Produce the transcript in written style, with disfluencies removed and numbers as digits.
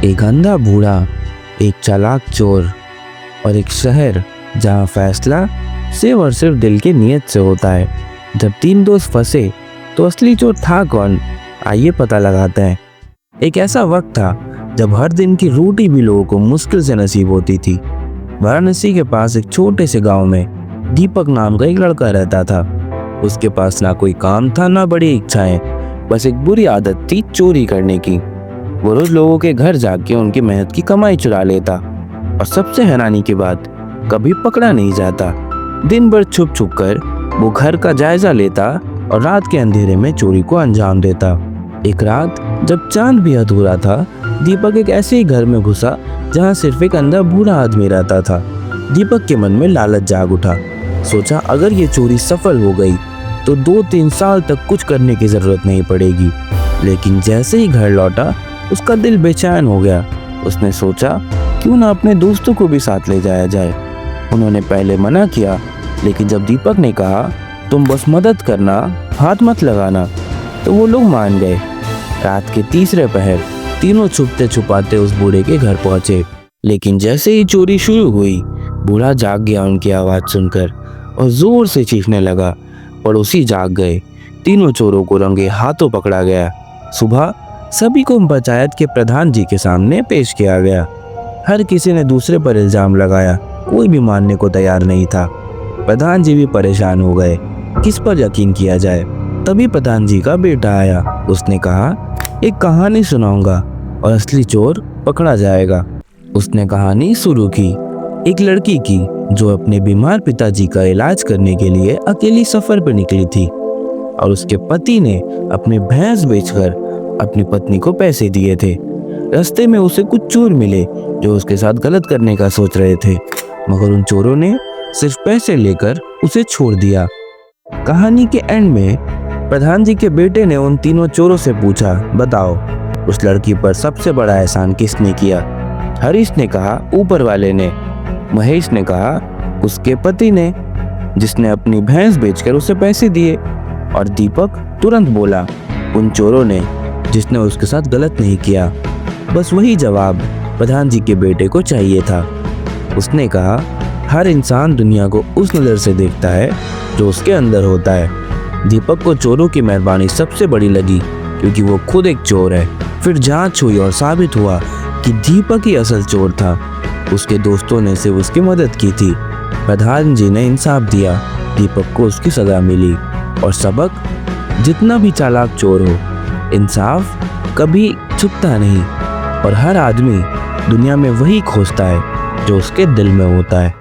एक अंधा बूढ़ा, एक चालाक चोर और एक शहर जहां फैसला सिर्फ और सिर्फ दिल की नीयत से होता है। जब तीन दोस्त फंसे तो असली चोर था कौन, आइए पता लगाते हैं। एक ऐसा वक्त था जब हर दिन की रोटी भी लोगों को मुश्किल से नसीब होती थी। वाराणसी के पास एक छोटे से गांव में दीपक नाम का एक लड़का रहता था। उसके पास ना कोई काम था ना बड़ी इच्छाएं, बस एक बुरी आदत थी चोरी करने की। वो रोज लोगों के घर जाके उनकी मेहनत की कमाई चुरा लेता और सबसे हैरानी की बात, कभी पकड़ा नहीं जाता। दिन भर छुप छुप कर वो घर का जायजा लेता और रात के अंधेरे में चोरी को अंजाम देता। एक रात जब चांद भी अधूरा था, दीपक एक ऐसे ही घर में घुसा जहां सिर्फ एक अंधा बूढ़ा आदमी रहता था। दीपक के मन में लालच जाग उठा। सोचा अगर ये चोरी सफल हो गई तो 2-3 साल तक कुछ करने की जरूरत नहीं पड़ेगी। लेकिन जैसे ही घर लौटा उसका दिल बेचैन हो गया। उसने सोचा क्यों ना अपने दोस्तों को भी साथ ले जाया जाए। उन्होंने पहले मना किया, लेकिन जब दीपक ने कहा तुम बस मदद करना, हाथ मत लगाना, तो वो लोग मान गए। रात के तीसरे पहर तीनों छुपते छुपाते उस बूढ़े के घर पहुंचे। लेकिन जैसे ही चोरी शुरू हुई, बूढ़ा जाग गया उनकी आवाज सुनकर और जोर से चीखने लगा। पड़ोसी जाग गए। तीनों चोरों को रंगे हाथों पकड़ा गया। सुबह सभी को पंचायत के प्रधान जी के सामने पेश किया गया। हर किसी ने दूसरे पर इल्जाम लगाया, कोई भी मानने को तैयार नहीं था। प्रधान जी भी परेशान हो गए, किस पर यकीन किया जाए। तभी प्रधान जी का बेटा आया। उसने कहा एक कहानी सुनाऊंगा और असली चोर पकड़ा जाएगा। उसने कहानी शुरू की। एक लड़की की जो अपने बीमार पिताजी का इलाज करने के लिए अकेली सफर पर निकली थी और उसके पति ने अपनी भैंस बेचकर अपनी पत्नी को पैसे दिए थे। रास्ते में उसे कुछ चोर मिले जो उसके साथ गलत करने का सोच रहे थे, मगर उन चोरों ने सिर्फ पैसे लेकर उसे छोड़ दिया। कहानी के एंड में प्रधान जी के बेटे ने उन तीनों चोरों से पूछा, बताओ उस लड़की पर सबसे बड़ा एहसान किसने किया? हरीश ने कहा ऊपर वाले ने। महेश ने कहा उसके पति ने, जिसने अपनी भैंस बेचकर उसे पैसे दिए। और दीपक तुरंत बोला उन चोरों ने, जिसने उसके साथ गलत नहीं किया। बस वही जवाब प्रधान जी के बेटे को चाहिए था। उसने कहा हर इंसान दुनिया को उस नज़र से देखता है जो उसके अंदर होता है। दीपक को चोरों की मेहरबानी सबसे बड़ी लगी क्योंकि वो खुद एक चोर है। फिर जांच हुई और साबित हुआ कि दीपक ही असल चोर था। उसके दोस्तों ने सिर्फ उसकी मदद की थी। प्रधान जी ने इंसाफ दिया, दीपक को उसकी सजा मिली। और सबक, जितना भी चालाक चोर हो, इंसाफ कभी छुपता नहीं और हर आदमी दुनिया में वही खोजता है जो उसके दिल में होता है।